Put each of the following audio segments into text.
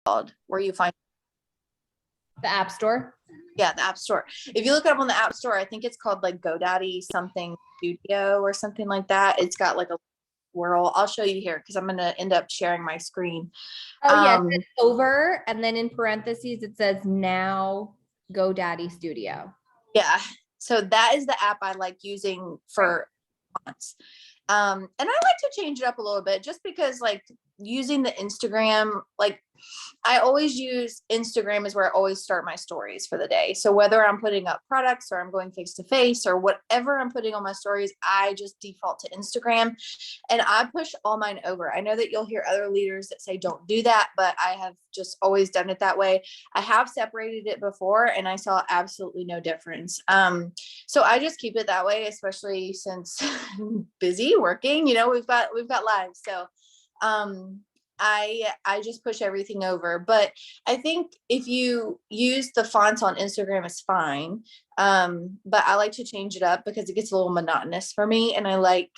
called where you find the App Store? Yeah, the App Store. If you look it up on the App Store, I think it's called like GoDaddy something studio or something like that. It's got like a swirl. I'll show you here because I'm going to end up sharing my screen. Oh, yes, it's over. And then in parentheses, it says now GoDaddy Studio. Yeah. So that is the app I like using for fonts. And I like to change it up a little bit just because like using the Instagram, like I always use Instagram is where I always start my stories for the day. So whether I'm putting up products or I'm going face to face or whatever I'm putting on my stories, I just default to Instagram and I push all mine over. I know that you'll hear other leaders that say don't do that, but I have just always done it that way. I have separated it before and I saw absolutely no difference. So I just keep it that way, especially since I'm busy working, you know, we've got lives. So I just push everything over, but I think if you use the fonts on Instagram, it's fine. But I like to change it up because it gets a little monotonous for me and I like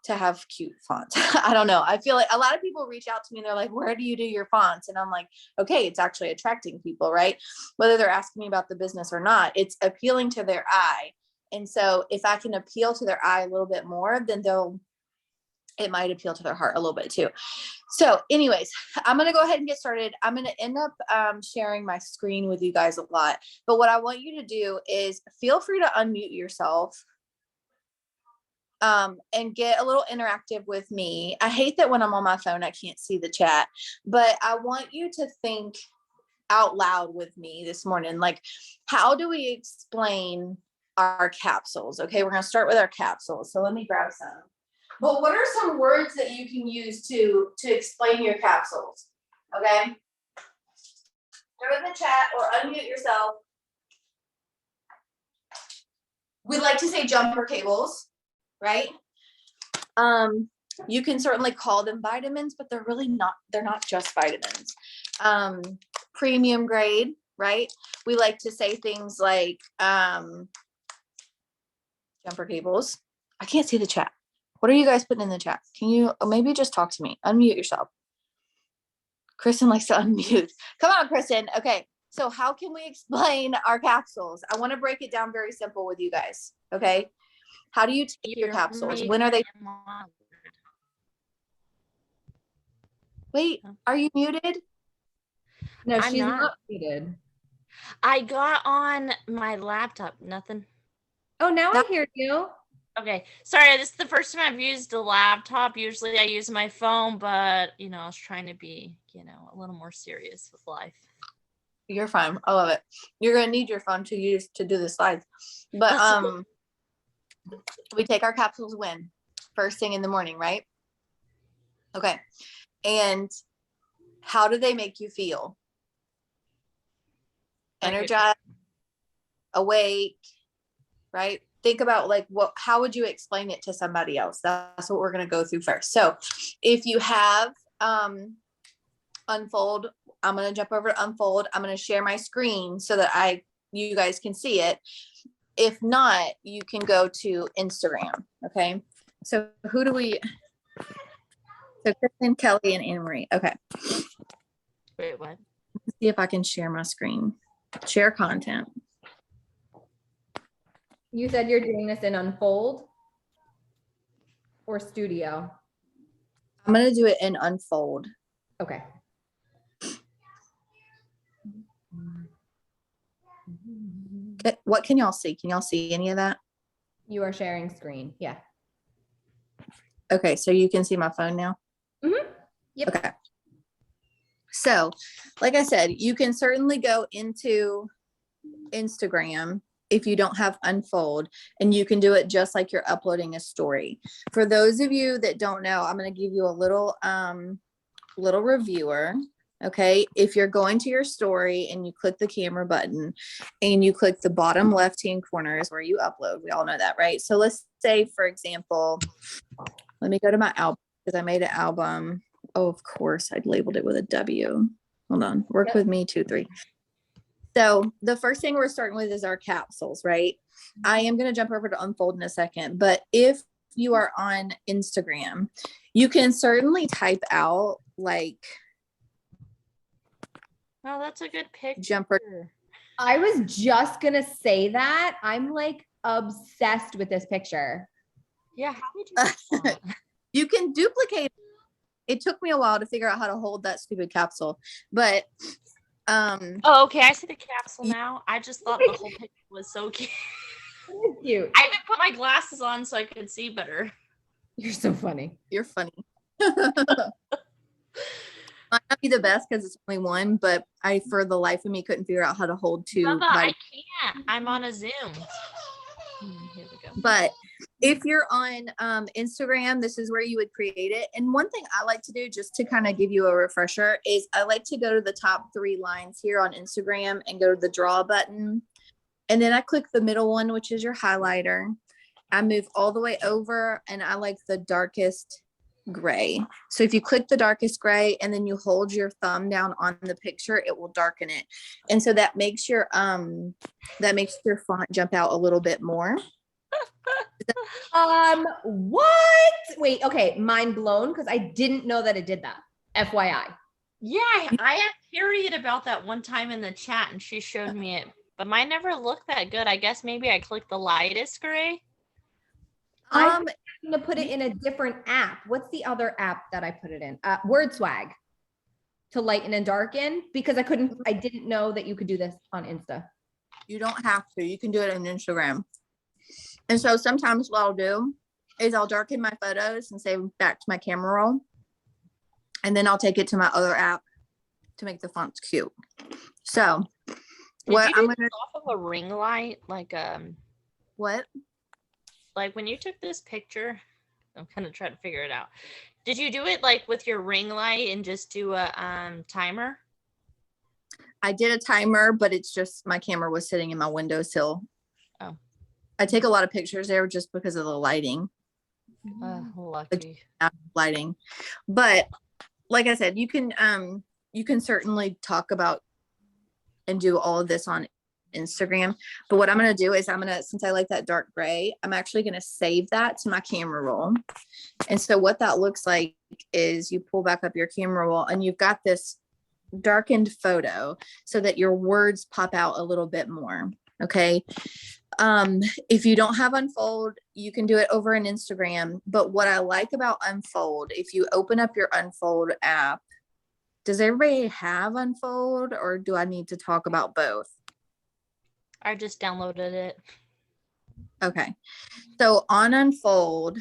to have cute fonts. I don't know. I feel like a lot of people reach out to me and they're like, where do you do your fonts? And I'm like, okay, it's actually attracting people, right? Whether they're asking me about the business or not, it's appealing to their eye. And so if I can appeal to their eye a little bit more, then it might appeal to their heart a little bit too. So anyways, I'm going to go ahead and get started. I'm going to end up sharing my screen with you guys a lot. But what I want you to do is feel free to unmute yourself and get a little interactive with me. I hate that when I'm on my phone, I can't see the chat, but I want you to think out loud with me this morning. Like, how do we explain our capsules? Okay, we're going to start with our capsules. So let me grab some. But what are some words that you can use to explain your capsules? Okay. Throw in the chat or unmute yourself. We like to say jumper cables, right? You can certainly call them vitamins, but they're really not, they're not just vitamins. Premium grade, right? We like to say things like jumper cables. I can't see the chat. What are you guys putting in the chat? Can you maybe just talk to me? Unmute yourself. Kristen likes to unmute. Come on, Kristen. Okay. So how can we explain our capsules? I want to break it down very simple with you guys. Okay. How do you take your capsules? When are they? Wait, are you muted? No, she's not muted. I got on my laptop. Nothing. Oh, now I hear you. Okay. Sorry, this is the first time I've used a laptop. Usually I use my phone, but you know, I was trying to be, you know, a little more serious with life. You're fine. I love it. You're gonna need your phone to use to do the slides. But we take our capsules when? First thing in the morning, right? Okay. And how do they make you feel? Energized, awake, right? Think about like how would you explain it to somebody else? That's what we're going to go through first. So if you have Unfold, I'm going to jump over to Unfold. I'm going to share my screen so that you guys can see it. If not, you can go to Instagram. Okay. So so Kristen, Kelly, and Anne Marie. Okay. Wait, what? Let's see if I can share my screen. Share content. You said you're doing this in Unfold or Studio? I'm going to do it in Unfold. Okay. What can y'all see? Can y'all see any of that? You are sharing screen. Yeah. Okay. So you can see my phone now? Mm-hmm. Yep. Okay. So like I said, you can certainly go into Instagram if you don't have Unfold, and you can do it just like you're uploading a story. For those of you that don't know, I'm going to give you a little reviewer. Okay. If you're going to your story and you click the camera button and you click the bottom left-hand corner is where you upload. We all know that, right? So let's say, for example, let me go to my album because I made an album. Oh, of course, I'd labeled it with a W. Hold on. Work with me, 2, 3. So the first thing we're starting with is our capsules, right? I am going to jump over to Unfold in a second, but if you are on Instagram, you can certainly type out like Oh, that's a good picture. jumper. I was just gonna say that. I'm like obsessed with this picture. Yeah, how did you do that? You can duplicate. It took me a while to figure out how to hold that stupid capsule, but Oh, okay. I see the capsule now. I just thought the whole picture was so cute. It's cute. I even put my glasses on so I could see better. You're so funny. you're funny. Might not be the best because it's only one, but I, for the life of me, couldn't figure out how to hold two. Bubba, I can't. I'm on a Zoom. Here we go. But if you're on Instagram, this is where you would create it. And one thing I like to do, just to kind of give you a refresher, is I like to go to the top 3 lines here on Instagram and go to the draw button. And then I click the middle one, which is your highlighter. I move all the way over and I like the darkest gray. So if you click the darkest gray and then you hold your thumb down on the picture, it will darken it. And so that makes your font jump out a little bit more. What? Wait, okay, mind blown because I didn't know that it did that. FYI. Yeah, I asked Harriet about that one time in the chat and she showed me it, but mine never looked that good. I guess maybe I clicked the lightest gray. I'm gonna put it in a different app. What's the other app that I put it in? WordSwag to lighten and darken because I didn't know that you could do this on Insta. You don't have to. You can do it on Instagram. And so sometimes what I'll do is I'll darken my photos and save back to my camera roll. And then I'll take it to my other app to make the fonts cute. So Did you do this off of a ring light? What? Like when you took this picture, I'm kind of trying to figure it out. Did you do it like with your ring light and just do a timer? I did a timer, but it's just my camera was sitting in my windowsill. Oh. I take a lot of pictures there just because of the lighting. Lucky. Lighting. But like I said, you can certainly talk about and do all of this on Instagram. But what I'm going to do is since I like that dark gray, I'm actually going to save that to my camera roll. And so what that looks like is you pull back up your camera roll and you've got this darkened photo so that your words pop out a little bit more. Okay. If you don't have Unfold, you can do it over in Instagram. But what I like about Unfold, if you open up your Unfold app, does everybody have Unfold or do I need to talk about both? I just downloaded it. Okay. So on Unfold,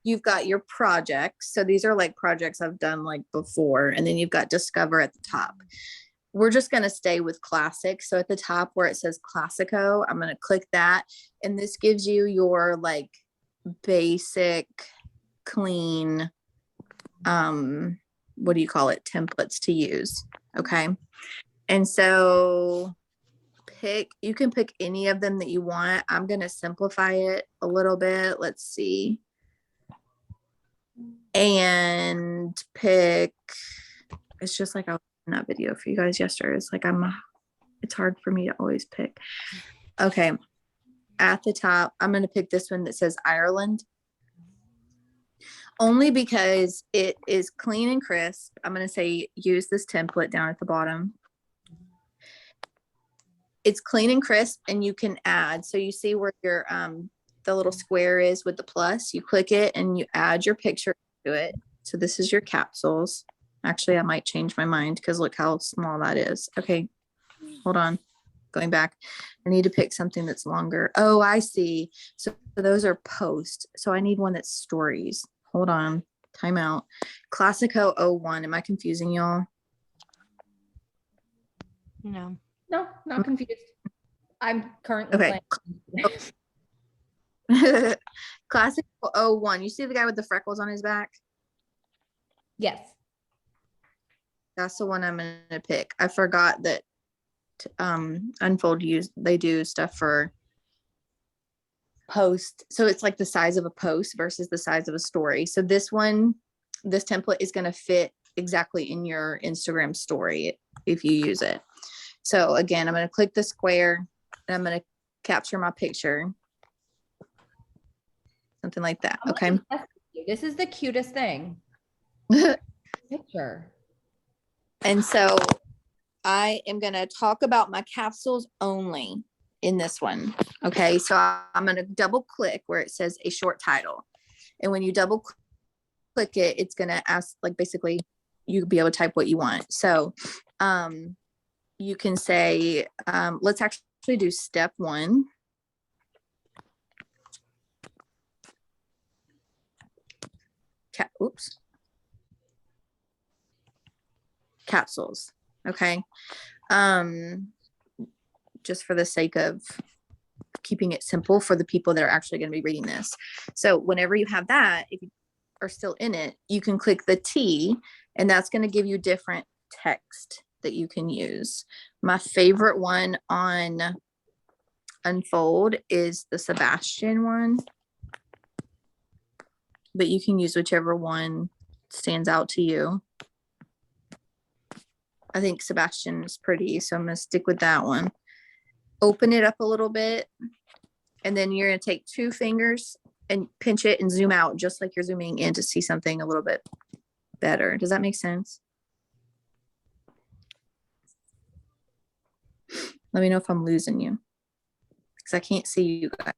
you've got your projects. So these are like projects I've done like before. And then you've got Discover at the top. We're just going to stay with Classic. So at the top where it says Classico, I'm going to click that. And this gives you your like basic, clean, what do you call it? Templates to use. Okay. And so you can pick any of them that you want. I'm going to simplify it a little bit. Let's see. And pick, it's just like I was in that video for you guys yesterday. It's like it's hard for me to always pick. Okay. At the top, I'm going to pick this one that says Ireland. Only because it is clean and crisp. I'm going to say use this template down at the bottom. It's clean and crisp and you can add. So you see where your the little square is with the plus, you click it and you add your picture to it. So this is your capsules. Actually, I might change my mind because look how small that is. Okay, hold on. Going back. I need to pick something that's longer. Oh, I see. So those are posts. So I need one that's stories. Hold on. Time out. Classico 01. Am I confusing y'all? No. No, not confused. I'm currently playing. Classic 01. You see the guy with the freckles on his back? Yes. That's the one I'm going to pick. I forgot that Unfold they do stuff for post. So it's like the size of a post versus the size of a story. So this template is going to fit exactly in your Instagram story if you use it. So again, I'm going to click the square and I'm going to capture my picture. Something like that. Okay. This is the cutest thing. Picture. And so I am going to talk about my capsules only in this one. Okay. So I'm going to double click where it says a short title. And when you double click it, it's going to ask, like, basically you be able to type what you want. So you can say, let's actually do step 1. Oops. Capsules. Okay. Just for the sake of keeping it simple for the people that are actually going to be reading this. So whenever you have that, if you are still in it, you can click the T, and that's going to give you different text that you can use. My favorite one on Unfold is the Sebastian one, but you can use whichever one stands out to you. I think Sebastian is pretty, so I'm going to stick with that one. Open it up a little bit, and then you're going to take 2 fingers and pinch it and zoom out just like you're zooming in to see something a little bit better. Does that make sense? Let me know if I'm losing you, because I can't see you guys.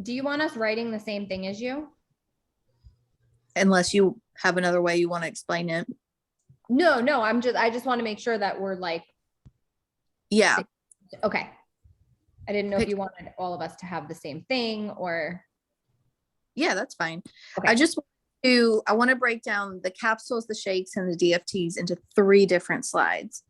Do you want us writing the same thing as you? Unless you have another way you want to explain it. No, I just want to make sure that we're like, Yeah. okay. I didn't know if you wanted all of us to have the same thing or. Yeah, that's fine. Okay. I want to break down the capsules, the shakes, and the DFTs into 3 different slides.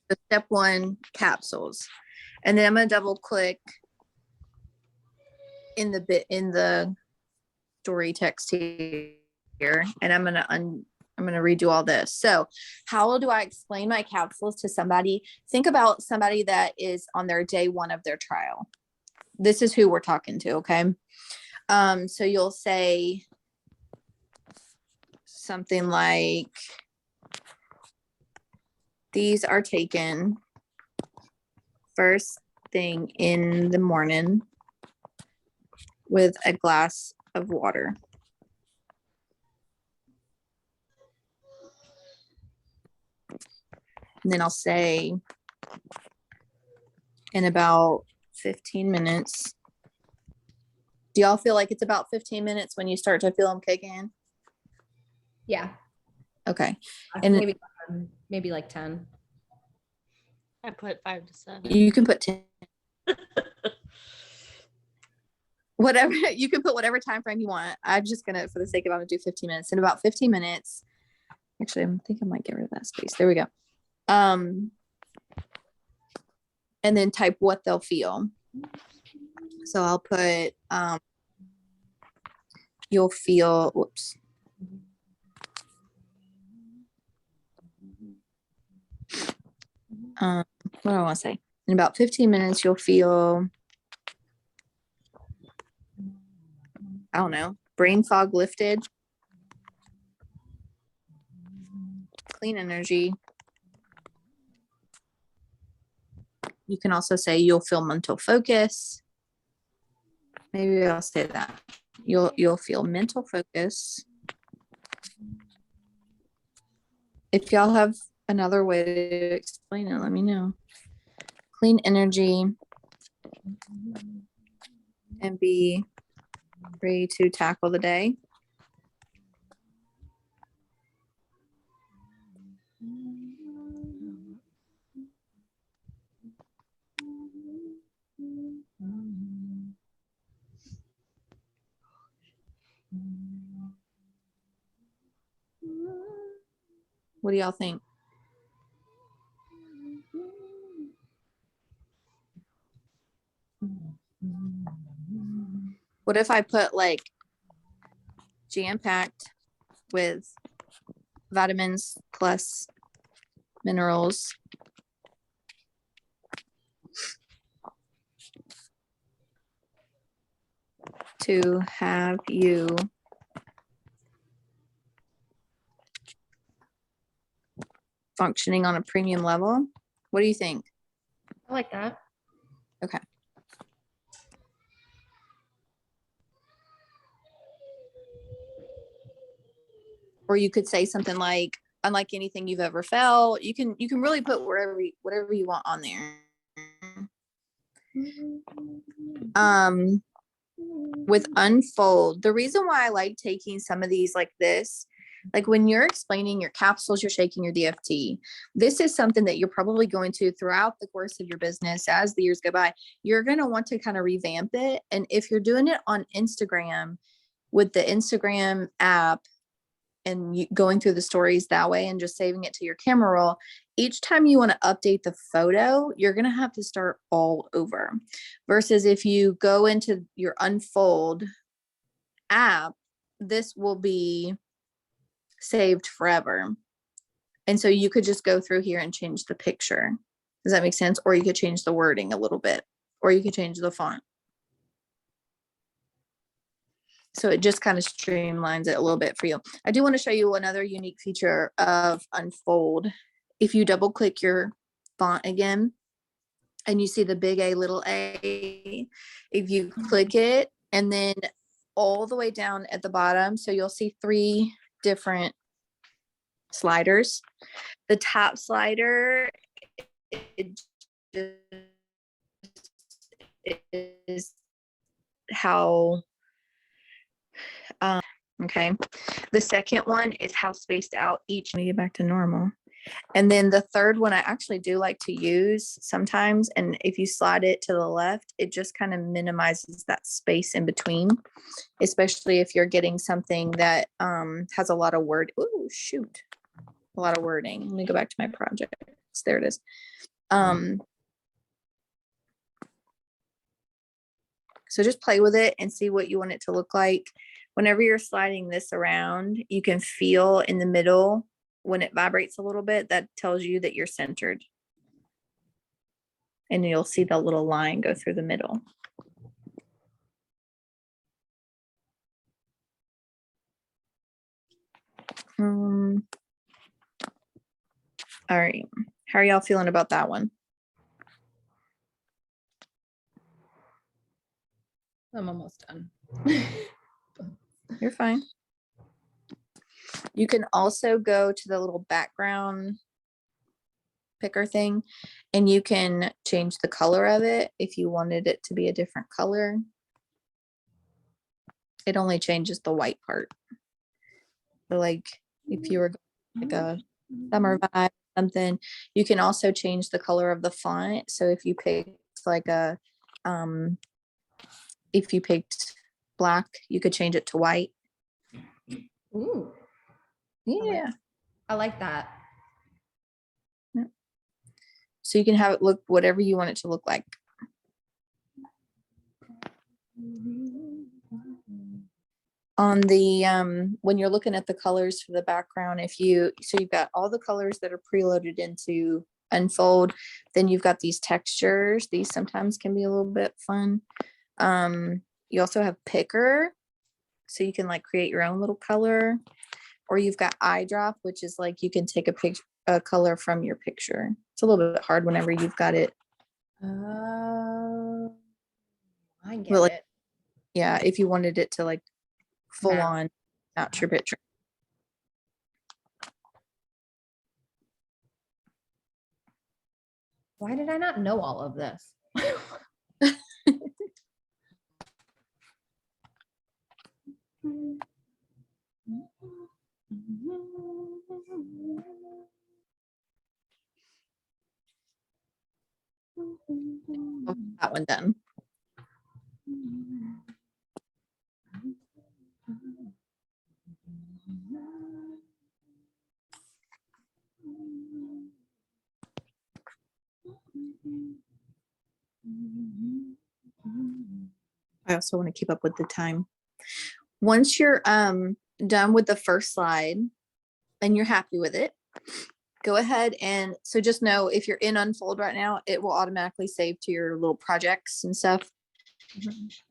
So step 1, capsules. And then I'm going to double click in the story text here, and I'm going to redo all this. So how do I explain my capsules to somebody? Think about somebody that is on their day 1 of their trial. This is who we're talking to. Okay. So you'll say something like, these are taken first thing in the morning with a glass of water. And then I'll say, in about 15 minutes. Do y'all feel like it's about 15 minutes when you start to feel them kick in? Yeah. Okay. And maybe like 10. I put 5 to 7. You can put 10. Whatever, you can put whatever time frame you want. I'm just gonna, for the sake of, I'm gonna do 15 minutes. In about 15 minutes, actually, I think I might get rid of that space. There we go. And then type what they'll feel. So I'll put, you'll feel, whoops. What do I want to say? In about 15 minutes, you'll feel, I don't know, brain fog lifted, clean energy. You can also say you'll feel mental focus. Maybe I'll say that. You'll feel mental focus. If y'all have another way to explain it, let me know. Clean energy and be ready to tackle the day. What do y'all think? What if I put like jam-packed with vitamins plus minerals? To have you functioning on a premium level. What do you think? I like that. Okay. Or you could say something like, unlike anything you've ever felt. You can really put whatever you want on there. With Unfold, the reason why I like taking some of these like this, like when you're explaining your capsules, you're shaking your DFT. This is something that you're probably going to throughout the course of your business as the years go by. You're going to want to kind of revamp it. And if you're doing it on Instagram with the Instagram app, and you going through the stories that way and just saving it to your camera roll, each time you want to update the photo, you're going to have to start all over. Versus if you go into your Unfold app, this will be saved forever. And so you could just go through here and change the picture. Does that make sense? Or you could change the wording a little bit, or you could change the font. So it just kind of streamlines it a little bit for you. I do want to show you another unique feature of Unfold. If you double click your font again, and you see the big A, little a, if you click it, and then all the way down at the bottom, so you'll see 3 different sliders. The top slider is how okay. The second one is how spaced out each. Let me get back to normal. And then the third one I actually do like to use sometimes. And if you slide it to the left, it just kind of minimizes that space in between, especially if you're getting something that has a lot of word. Ooh, shoot. A lot of wording. Let me go back to my project. There it is. So just play with it and see what you want it to look like. Whenever you're sliding this around, you can feel in the middle when it vibrates a little bit, that tells you that you're centered. And you'll see the little line go through the middle. All right. How are y'all feeling about that one? I'm almost done. You're fine. You can also go to the little background picker thing, and you can change the color of it if you wanted it to be a different color. It only changes the white part. So like if you were like a summer vibe, something, you can also change the color of the font. So if you picked like a, if you picked black, you could change it to white. Ooh, Yeah. I like that. So you can have it look whatever you want it to look like. On the when you're looking at the colors for the background, if you, so you've got all the colors that are preloaded into Unfold, then you've got these textures. These sometimes can be a little bit fun. You also have picker, so you can like create your own little color, or you've got eyedrop, which is like you can take a color from your picture. It's a little bit hard whenever you've got it. I get Well, like, it. yeah, if you wanted it to like full Yeah. on match your picture. Why did I not know all of this? That one done. I also want to keep up with the time. Once you're done with the first slide and you're happy with it, go ahead and, so just know if you're in Unfold right now, it will automatically save to your little projects and stuff.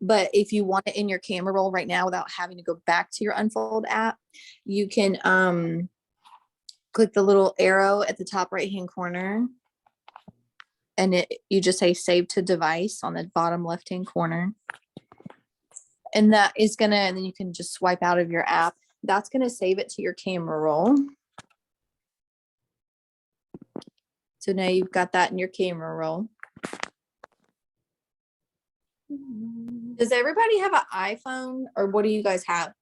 But if you want it in your camera roll right now without having to go back to your Unfold app, you can click the little arrow at the top right hand corner, and you just say save to device on the bottom left hand corner. And that is gonna, and then you can just swipe out of your app That's going to save it to your camera roll. So now you've got that in your camera roll. Does everybody have an iPhone, or what do you guys have?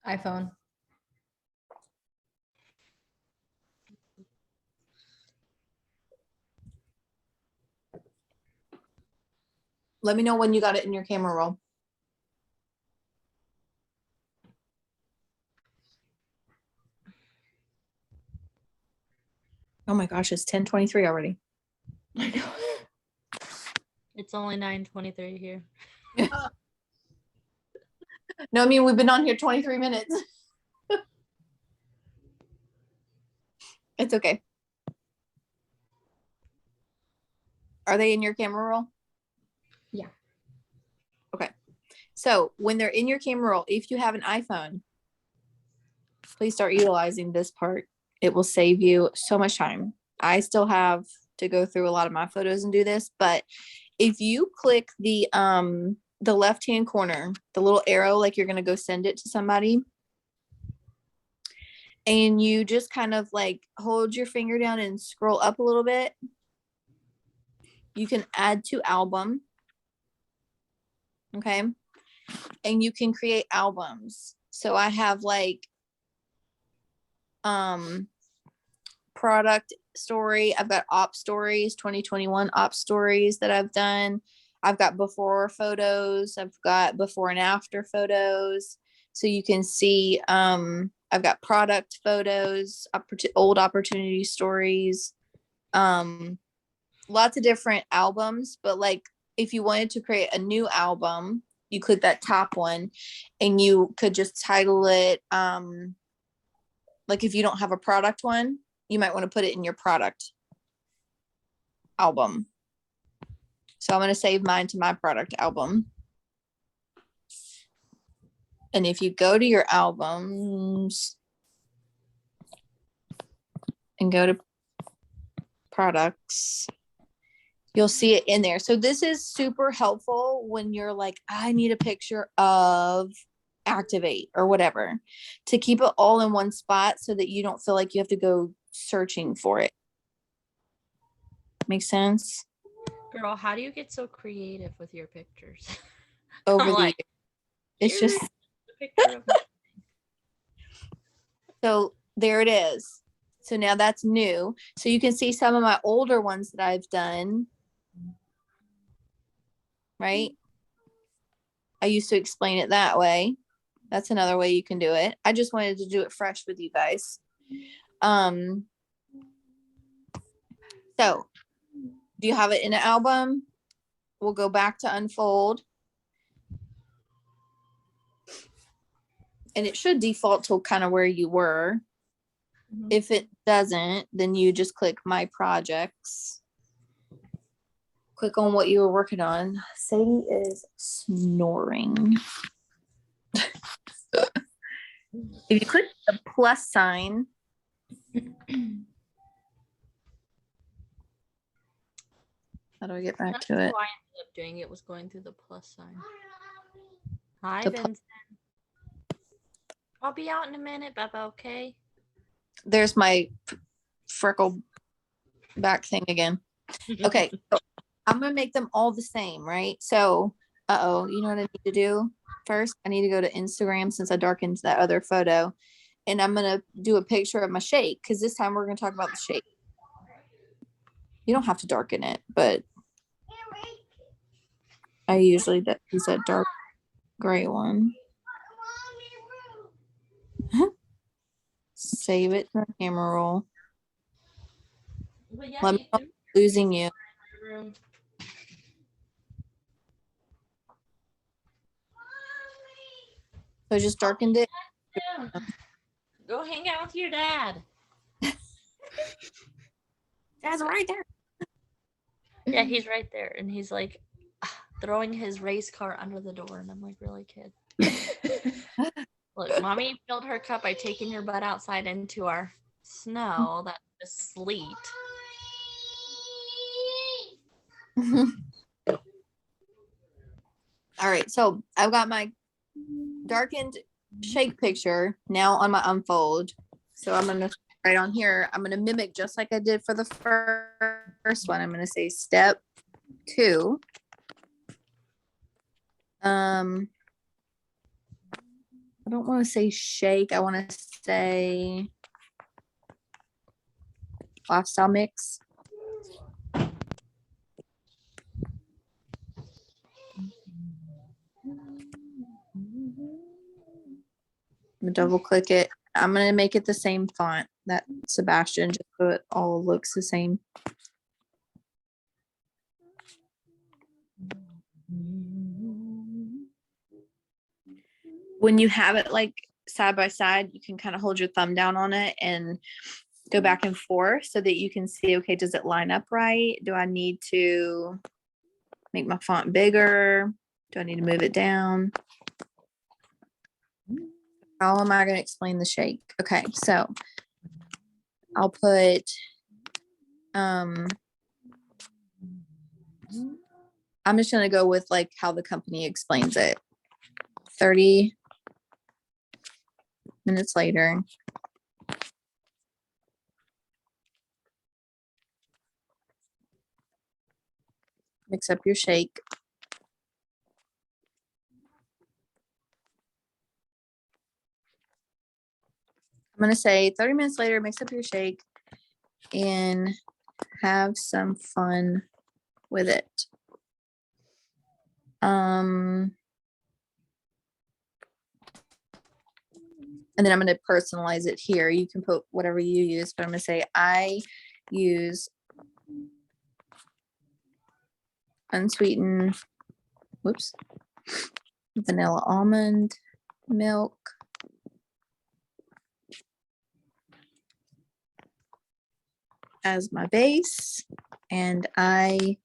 iPhone. Let me know when you got it in your camera roll. Oh my gosh, it's 10:23 already. I know. It's only 9:23 here. No, I mean, we've been on here 23 minutes. It's okay. Are they in your camera roll? Yeah. Okay. So when they're in your camera roll, if you have an iPhone, please start utilizing this part. It will save you so much time. I still have to go through a lot of my photos and do this, but if you click the left-hand corner, the little arrow, like you're going to go send it to somebody, and you just kind of like hold your finger down and scroll up a little bit, you can add to album. Okay. And you can create albums. So I have like product story. I've got op stories, 2021 op stories that I've done. I've got before photos. I've got before and after photos. So you can see, I've got product photos, old opportunity stories, lots of different albums. But like if you wanted to create a new album, you click that top one and you could just title it, like if you don't have a product one, you might want to put it in your product album. So I'm going to save mine to my product album. And if you go to your albums and go to products, you'll see it in there. So this is super helpful when you're like, I need a picture of Activate or whatever, to keep it all in one spot so that you don't feel like you have to go searching for it. Makes sense? Girl, how do you get so creative with your pictures? Over I'm the like, years. It's just, a picture of me. so there it is. So now that's new. So you can see some of my older ones that I've done. Right? I used to explain it that way. That's another way you can do it. I just wanted to do it fresh with you guys. So do you have it in an album? We'll go back to unfold. And it should default to kind of where you were. Mhm. If it doesn't, then you just click my projects. Click on what you were working on. Sadie is snoring. If you click the plus sign, how do I get back That's to how I it? ended up doing it, was going through the plus sign. Hi, The plus- Vincent. I'll be out in a minute, Bubba, okay? There's my freckle back thing again. Okay, so I'm gonna make them all the same, right? So, you know what I need to do? First, I need to go to Instagram since I darkened that other photo. And I'm gonna do a picture of my shake because this time we're gonna talk about the shake. You don't have to darken it, but I usually use that dark gray one. Save it to the camera roll. But yeah, Let me you know can I'm losing you. room. So I just darkened it. Yeah. Go hang out with your dad. That's right there. Yeah, he's right there, and he's like throwing his race car under the door, and I'm like, really, kid? Look, mommy filled her cup by taking your butt outside into our snow, that is sleet. All right, so I've got my darkened shake picture now on my unfold. So I'm gonna right on here. I'm gonna mimic just like I did for the first one. I'm gonna say step 2. I don't want to say shake. I want to say lifestyle mix. I'm gonna double click it. I'm gonna make it the same font that Sebastian, just so it all looks the same. When you have it like side by side, you can kind of hold your thumb down on it and go back and forth so that you can see, okay, does it line up right? Do I need to make my font bigger? Do I need to move it down? How am I going to explain the shake? Okay, so I'll put, I'm just going to go with like how the company explains it. 30 minutes later. Mix up your shake. I'm going to say 30 minutes later, mix up your shake and have some fun with it. And then I'm going to personalize it here. You can put whatever you use, but I'm going to say I use unsweetened, whoops, vanilla almond milk. As my base, and I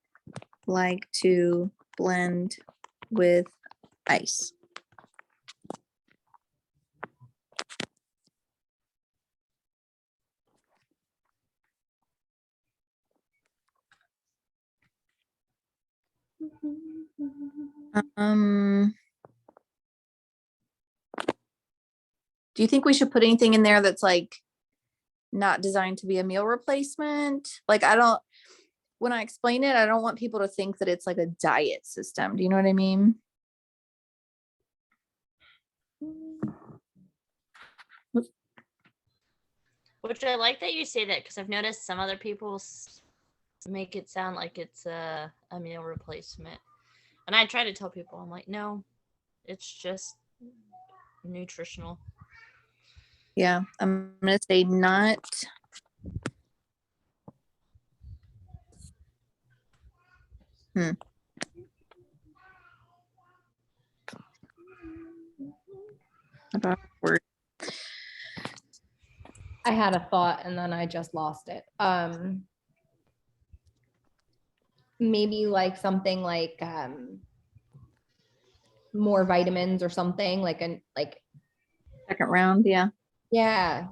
like to blend with ice. Do you think we should put anything in there that's like not designed to be a meal replacement? Like when I explain it, I don't want people to think that it's like a diet system. Do you know what I mean? Which I like that you say that, because I've noticed some other people make it sound like it's a meal replacement. And I try to tell people, I'm like, no, it's just nutritional. Yeah, I'm going to say not. About word. I had a thought and then I just lost it. Maybe like something like more vitamins or something like Second round, yeah. yeah.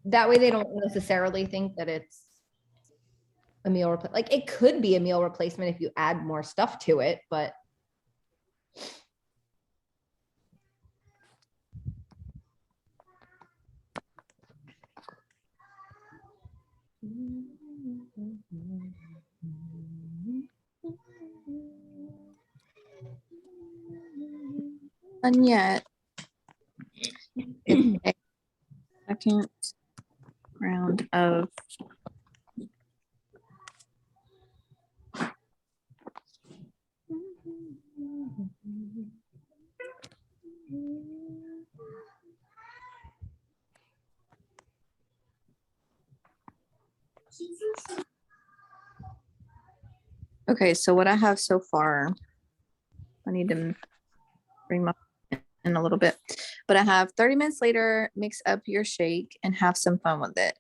That way they don't necessarily think that it's a meal replacement. Like it could be a meal replacement if you add more stuff to it, but Done yet. It's a second round of okay, so what I have so far, I need to bring my in a little bit, but I have 30 minutes later, mix up your shake and have some fun with it.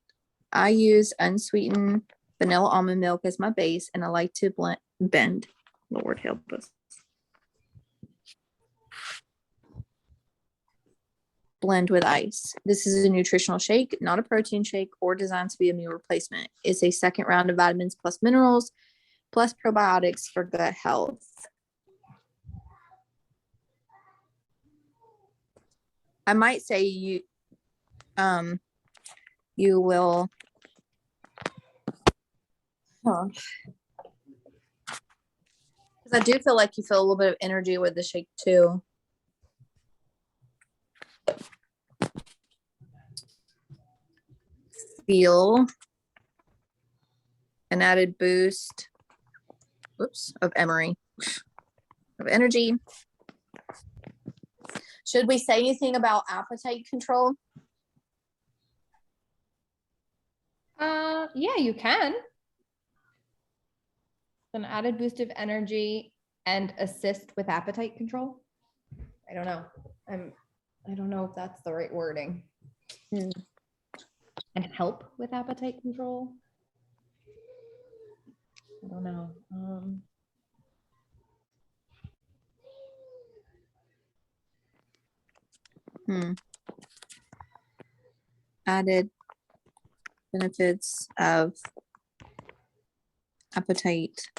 I use unsweetened vanilla almond milk as my base, and I like to blend. Lord help us. Blend with ice. This is a nutritional shake, not a protein shake or designed to be a meal replacement. It's a second round of vitamins plus minerals plus probiotics for gut health. I might say you will, because I do feel like you feel a little bit of energy with the shake too. Feel an added boost, of Emery, of energy. Should we say anything about appetite control? Yeah, you can. An added boost of energy and assist with appetite control. I don't know. I don't know if that's the right wording. And help with appetite control. I don't know. Added benefits of appetite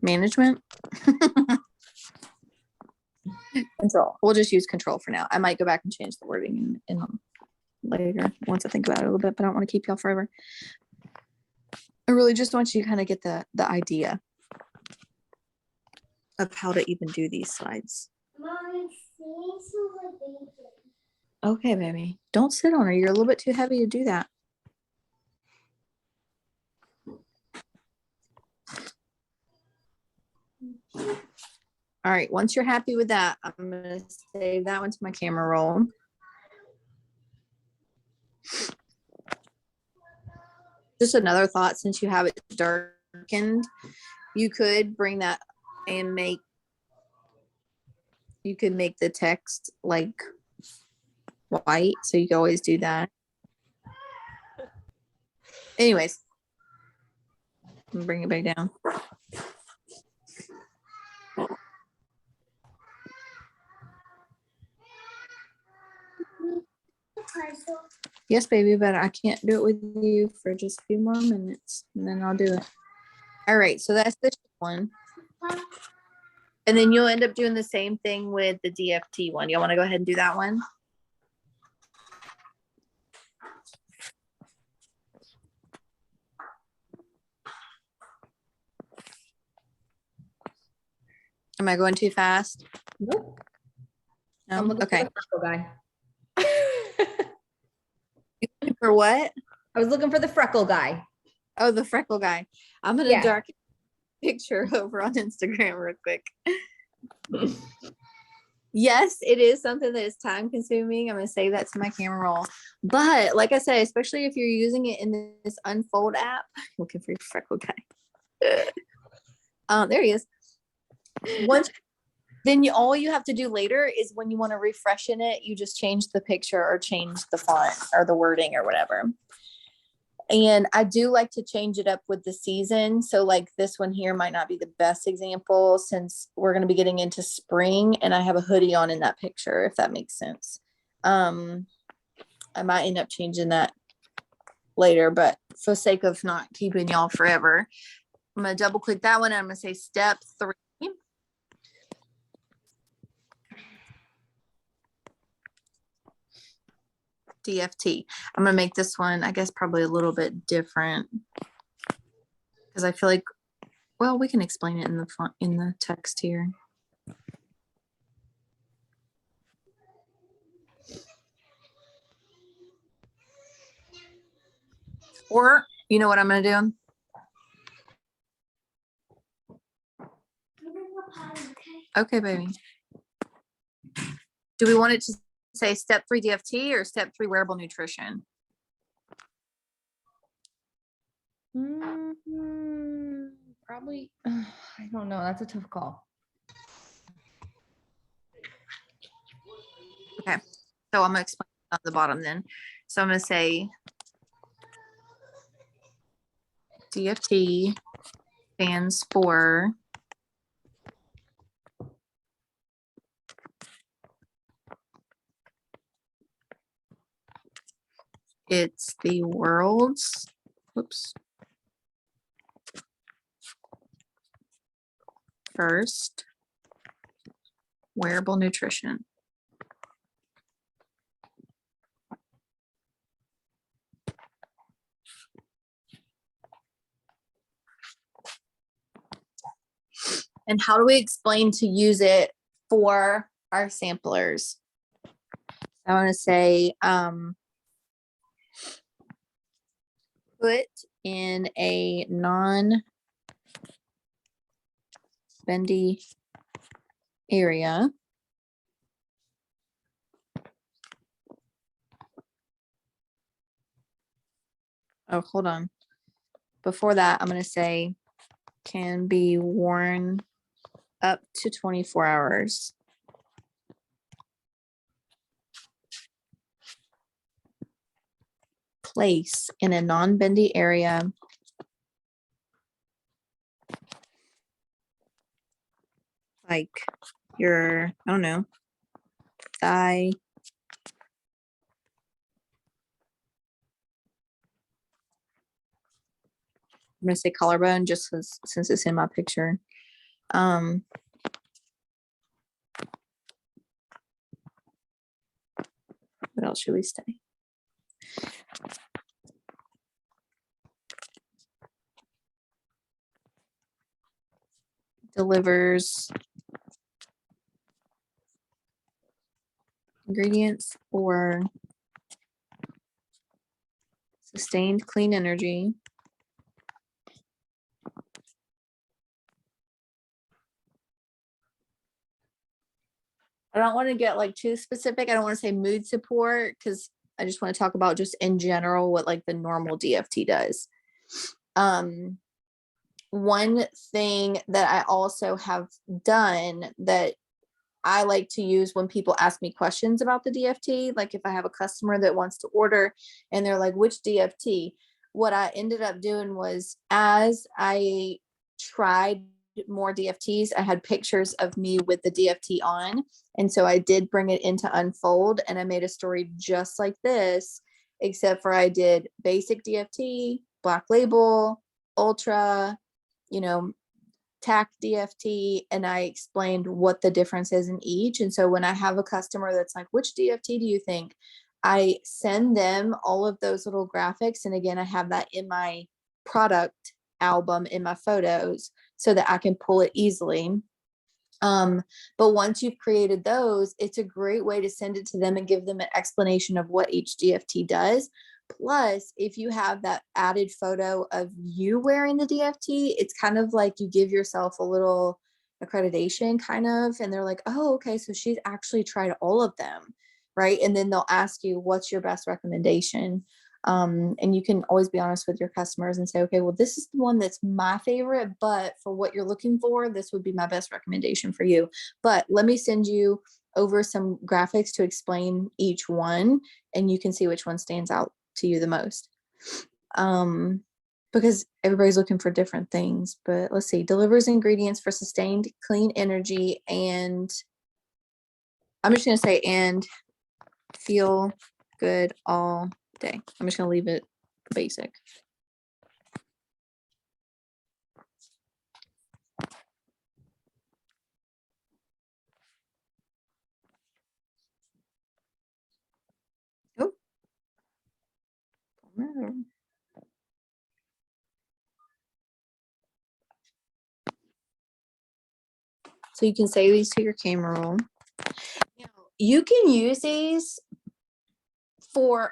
management. Control. We'll just use control for now. I might go back and change the wording in later once I think about it a little bit, but I don't want to keep y'all forever. I really just want you to kind of get the idea of how to even do these slides. Okay, baby. Don't sit on her. You're a little bit too heavy to do that. All right, once you're happy with that, I'm gonna save that one to my camera roll. Just another thought, since you have it darkened, you could bring that and you could make the text like white, so you can always do that. Anyways, I'm gonna bring it back down. Yes, baby, but I can't do it with you for just a few more minutes, and then I'll do it. All right, so that's the one. And then you'll end up doing the same thing with the DFT one. You want to go ahead and do that one? Am I going too fast? Nope. No? I'm looking Okay. for the freckle guy. For what? I was looking for the freckle guy. Oh, the freckle guy. I'm gonna Yeah. darken picture over on Instagram real quick. Yes, it is something that is time consuming. I'm gonna save that to my camera roll. But like I said, especially if you're using it in this Unfold app, looking for your freckle guy. There he is. Once then all you have to do later is when you want to refresh in it, you just change the picture or change the font or the wording or whatever. And I do like to change it up with the season. So like this one here might not be the best example since we're going to be getting into spring and I have a hoodie on in that picture, if that makes sense. I might end up changing that later, but for sake of not keeping y'all forever, I'm going to double click that one and I'm going to say step 3. DFT. I'm gonna make this one, I guess, probably a little bit different because I feel like, well, we can explain it in the font in the text here. Or you know what I'm gonna do? Okay, baby. Do we want it to say step 3 DFT or step 3 wearable nutrition? Probably, I don't know. That's a tough call. Okay, so I'm gonna explain on the bottom then. So I'm gonna say DFT stands for it's the world's, whoops, first wearable nutrition. And how do we explain to use it for our samplers? I want to say, put in a non-bendy area. Oh, hold on. Before that, I'm going to say can be worn up to 24 hours. Place in a non-bendy area. Like your, I don't know, thigh. I'm gonna say collarbone just since it's in my picture. What else should we say? Delivers ingredients for sustained clean energy. I don't want to get like too specific. I don't want to say mood support because I just want to talk about just in general what like the normal DFT does. One thing that I also have done that I like to use when people ask me questions about the DFT, like if I have a customer that wants to order and they're like, which DFT? What I ended up doing was as I tried more DFTs, I had pictures of me with the DFT on. And so I did bring it into Unfold and I made a story just like this, except for I did basic DFT, Black Label, Ultra, TAC DFT, and I explained what the difference is in each. And so when I have a customer that's like, which DFT do you think? I send them all of those little graphics. And again, I have that in my product album in my photos so that I can pull it easily. But once you've created those, it's a great way to send it to them and give them an explanation of what each DFT does. Plus, if you have that added photo of you wearing the DFT, it's kind of like you give yourself a little accreditation kind of, and they're like, oh, okay, so she's actually tried all of them, right? And then they'll ask you, what's your best recommendation? And you can always be honest with your customers and say, okay, well, this is the one that's my favorite, but for what you're looking for, this would be my best recommendation for you. But let me send you over some graphics to explain each one, and you can see which one stands out to you the most. Because everybody's looking for different things. But let's see, delivers ingredients for sustained clean energy, and I'm just gonna say and feel good all day. I'm just gonna leave it basic. Oh. So you can say these to your camera roll. You can use these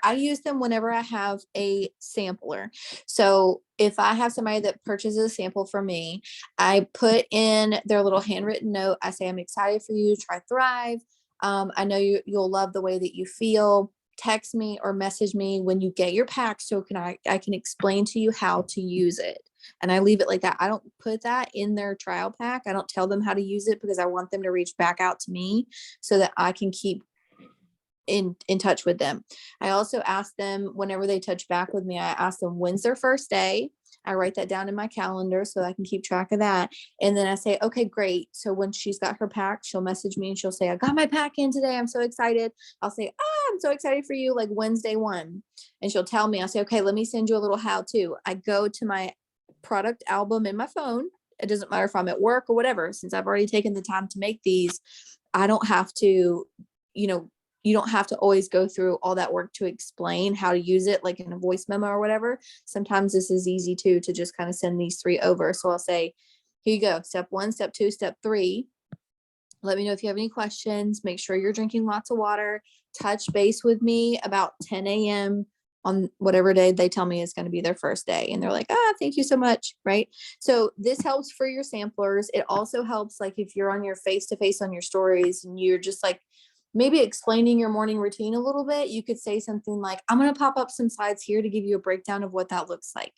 I use them whenever I have a sampler. So if I have somebody that purchases a sample from me, I put in their little handwritten note. I say, I'm excited for you to try Thrive. I know you'll love the way that you feel. Text me or message me when you get your pack so I can explain to you how to use it. And I leave it like that. I don't put that in their trial pack. I don't tell them how to use it because I want them to reach back out to me so that I can keep in touch with them. I also ask them whenever they touch back with me, I ask them when's their first day. I write that down in my calendar so I can keep track of that. And then I say, okay, great. So when she's got her pack, she'll message me and she'll say, I got my pack in today. I'm so excited. I'll say, I'm so excited for you, like Wednesday 1. And she'll tell me, I'll say, okay, let me send you a little how-to. I go to my product album in my phone. It doesn't matter if I'm at work or whatever, since I've already taken the time to make these. I don't have to, you know, you don't have to always go through all that work to explain how to use it, like in a voice memo or whatever. Sometimes this is easy too, to just kind of send these 3 over. So I'll say, here you go. Step 1, step 2, step 3. Let me know if you have any questions. Make sure you're drinking lots of water. Touch base with me about 10 a.m. on whatever day they tell me is going to be their first day. And they're like, thank you so much. Right. So this helps for your samplers. It also helps, like, if you're on your face-to-face on your stories and you're just like maybe explaining your morning routine a little bit, you could say something like, I'm going to pop up some slides here to give you a breakdown of what that looks like.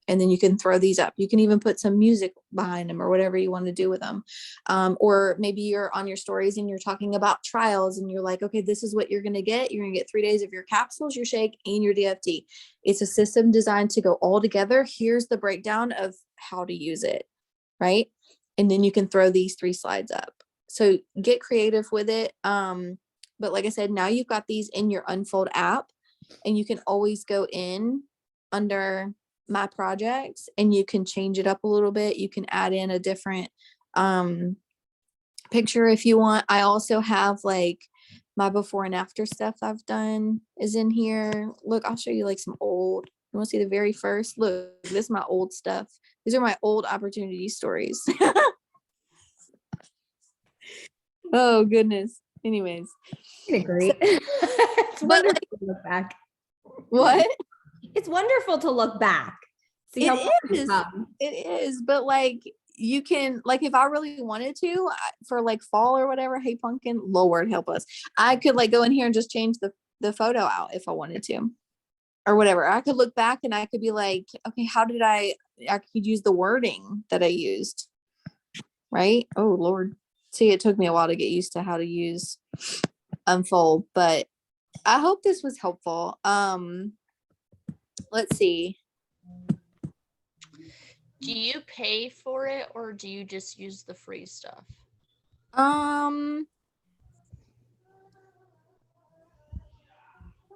And then you can throw these up. You can even put some music behind them or whatever you want to do with them. Or maybe you're on your stories and you're talking about trials and you're like, okay, this is what you're going to get. You're going to get 3 days of your capsules, your shake, and your DFT. It's a system designed to go all together. Here's the breakdown of how to use it, right? And then you can throw these 3 slides up. So get creative with it. But like I said, now you've got these in your Unfold app, and you can always go in under my projects and you can change it up a little bit. You can add in a different picture if you want. I also have like my before and after stuff I've done is in here. Look, I'll show you like some old, you want to see the very first? Look, this is my old stuff. These are my old opportunity stories. Oh goodness. Anyways. You did great. It's wonderful to look back. What? It's wonderful to look back. See how far we've come. It is, but like you can, like, if I really wanted to for like fall or whatever, hey pumpkin, Lord help us, I could like go in here and just change the photo out if I wanted to or whatever. I could look back and I could be like, okay, how did I could use the wording that I used, right? Oh Lord. See, it took me a while to get used to how to use Unfold, but I hope this was helpful. Let's see. Do you pay for it or do you just use the free stuff?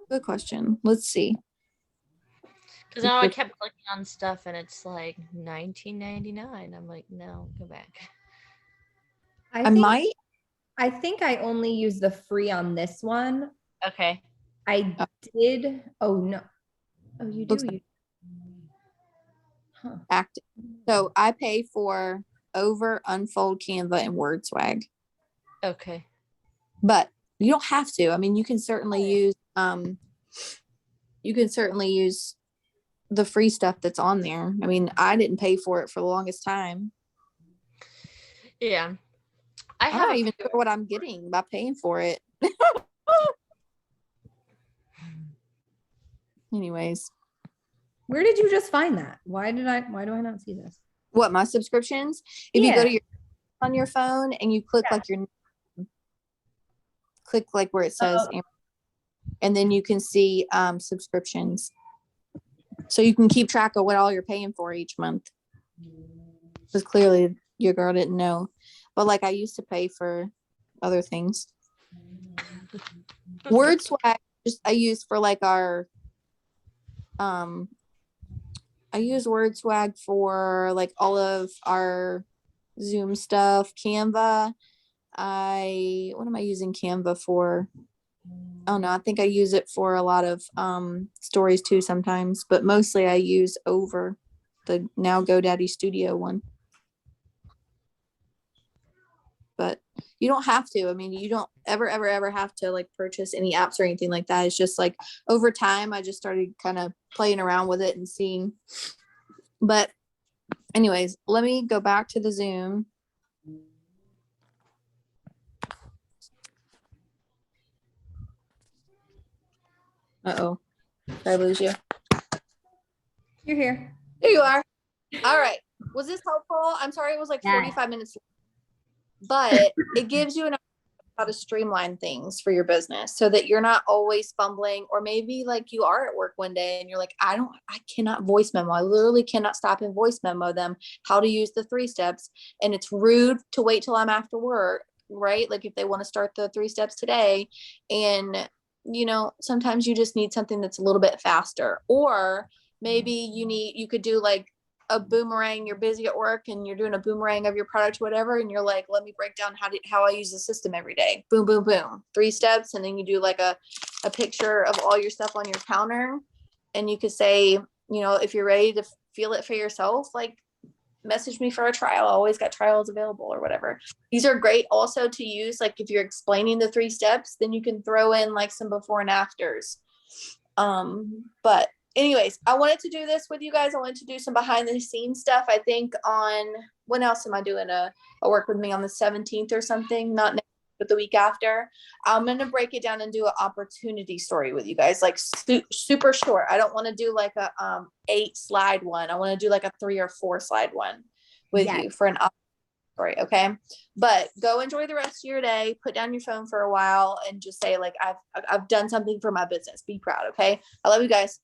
Good question. Let's see. Because now I kept clicking on stuff and it's like $19.99. I'm like, no, go back. I might. I think I only use the free on this one. Okay. I did. Oh no. Oh, you do. Huh. Active. So I pay for Over, Unfold, Canva, and WordSwag. Okay. But you don't have to. I mean, you can certainly use the free stuff that's on there. I mean, I didn't pay for it for the longest time. Yeah. I'm not even sure what I'm getting by paying for it. Anyways. Where did you just find that? Why do I not see this? What, my subscriptions? If you go to on your phone and you click like click like where it says, and then you can see subscriptions. So you can keep track of what all you're paying for each month. Because clearly your girl didn't know. But like I used to pay for other things. WordSwag I use for like our I use WordSwag for like all of our Zoom stuff. Canva, what am I using Canva for? Oh no, I think I use it for a lot of stories too sometimes, but mostly I use Over, the now GoDaddy Studio one. But you don't have to. I mean, you don't ever have to like purchase any apps or anything like that. It's just like over time, I just started kind of playing around with it and seeing. But anyways, let me go back to the Zoom. Uh-oh. Did I lose you? You're here. There you are. All right. Was this helpful? I'm sorry it was like 45 minutes, but it gives you an how to streamline things for your business so that you're not always fumbling, or maybe like you are at work one day and you're like, I cannot voice memo. I literally cannot stop and voice memo them how to use the 3 steps. And it's rude to wait till I'm after work, right? Like if they want to start the 3 steps today, and you know, sometimes you just need something that's a little bit faster, or maybe you could do like a boomerang, you're busy at work and you're doing a boomerang of your product, whatever, and you're like, let me break down how I use the system every day. Boom, boom, boom. 3 steps. And then you do like a picture of all your stuff on your counter. And you could say, you know, if you're ready to feel it for yourself, like message me for a trial. I always got trials available or whatever. These are great also to use. Like if you're explaining the 3 steps, then you can throw in like some before and afters. But anyways, I wanted to do this with you guys. I wanted to do some behind the scenes stuff. I think on, when else am I doing a work with me on the 17th or something? Not next, but the week after. I'm going to break it down and do an opportunity story with you guys, like super short. I don't want to do like a 8 slide one. I want to do like a 3 or 4 slide one with you for an story. Okay. But go enjoy the rest of your day. Put down your phone for a while and just say like, I've done something for my business. Be proud. Okay. I love you guys.